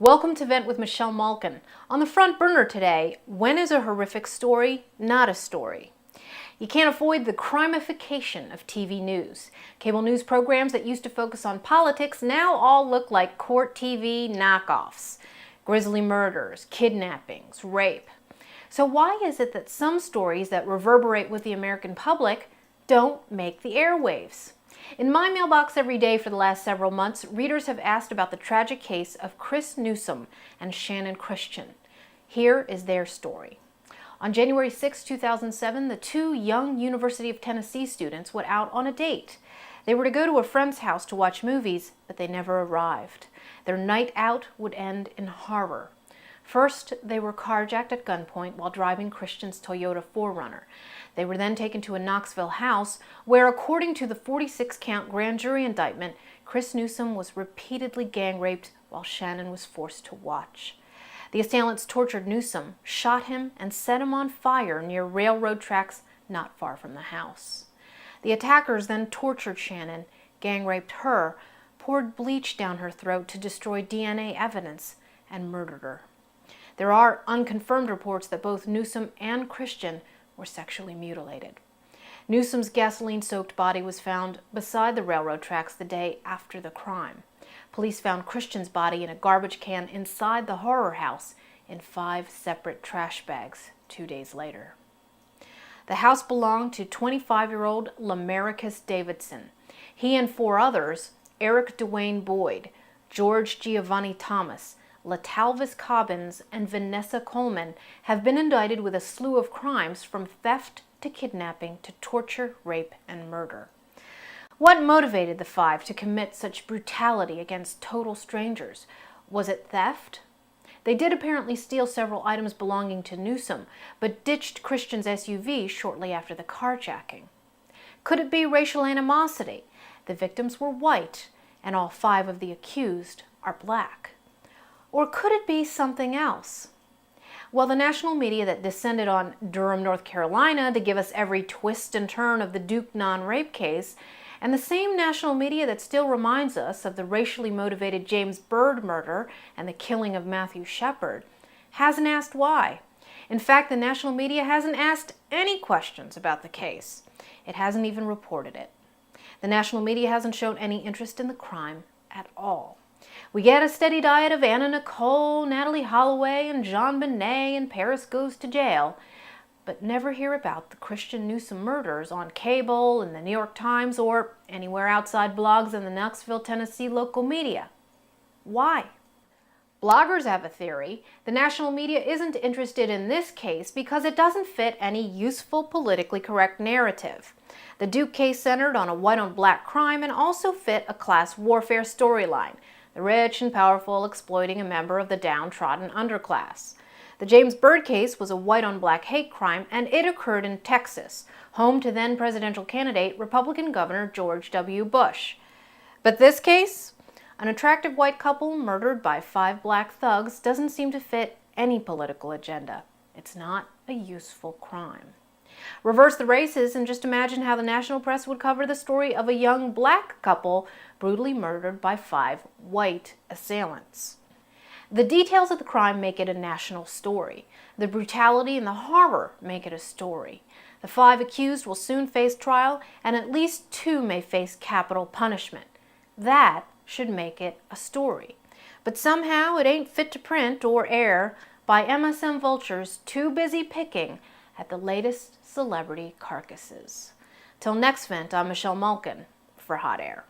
Welcome to Vent with Michelle Malkin. On the front burner today, when is a horrific story not a story? You can't avoid the crimification of TV news. Cable news programs that used to focus on politics now all look like court TV knockoffs. Grisly murders, kidnappings, rape. So why is it that some stories that reverberate with the American public don't make the airwaves? In my mailbox every day for the last several months, readers have asked about the tragic case of Chris Newsom and Shannon Christian. Here is their story. On January 6, 2007, the two young University of Tennessee students went out on a date. They were to go to a friend's house to watch movies, but they never arrived. Their night out would end in horror. First, they were carjacked at gunpoint while driving Christian's Toyota 4Runner. They were then taken to a Knoxville house where, according to the 46-count grand jury indictment, Chris Newsom was repeatedly gang raped while Shannon was forced to watch. The assailants tortured Newsom, shot him, and set him on fire near railroad tracks not far from the house. The attackers then tortured Shannon, gang raped her, poured bleach down her throat to destroy DNA evidence, and murdered her. There are unconfirmed reports that both Newsom and Christian were sexually mutilated. Newsom's gasoline-soaked body was found beside the railroad tracks the day after the crime. Police found Christian's body in a garbage can inside the horror house in 5 separate trash bags 2 days later. The house belonged to 25-year-old Lamaricus Davidson. He and 4 others, Eric Dwayne Boyd, George Giovanni Thomas, Latalvis Cobbins, and Vanessa Coleman, have been indicted with a slew of crimes from theft to kidnapping to torture, rape, and murder. What motivated the 5 to commit such brutality against total strangers? Was it theft? They did apparently steal several items belonging to Newsom, but ditched Christian's SUV shortly after the carjacking. Could it be racial animosity? The victims were white, and all 5 of the accused are black. Or could it be something else? Well, the national media that descended on Durham, North Carolina to give us every twist and turn of the Duke non-rape case, and the same national media that still reminds us of the racially motivated James Byrd murder and the killing of Matthew Shepard, hasn't asked why. In fact, the national media hasn't asked any questions about the case. It hasn't even reported it. The national media hasn't shown any interest in the crime at all. We get a steady diet of Anna Nicole, Natalie Holloway, and Jean Benet, and Paris Goes to Jail, but never hear about the Christian Newsom murders on cable, in the New York Times, or anywhere outside blogs in the Knoxville, Tennessee local media. Why? Bloggers have a theory. The national media isn't interested in this case because it doesn't fit any useful, politically correct narrative. The Duke case centered on a white-on-black crime and also fit a class warfare storyline, the rich and powerful exploiting a member of the downtrodden underclass. The James Byrd case was a white-on-black hate crime, and it occurred in Texas, home to then presidential candidate Republican Governor George W. Bush. But this case, an attractive white couple murdered by 5 black thugs, doesn't seem to fit any political agenda. It's not a useful crime. Reverse the races and just imagine how the national press would cover the story of a young black couple brutally murdered by 5 white assailants. The details of the crime make it a national story. The brutality and the horror make it a story. The 5 accused will soon face trial, and at least 2 may face capital punishment. That should make it a story. But somehow it ain't fit to print or air by MSM vultures too busy picking at the latest celebrity carcasses. Till next vent, I'm Michelle Malkin for Hot Air.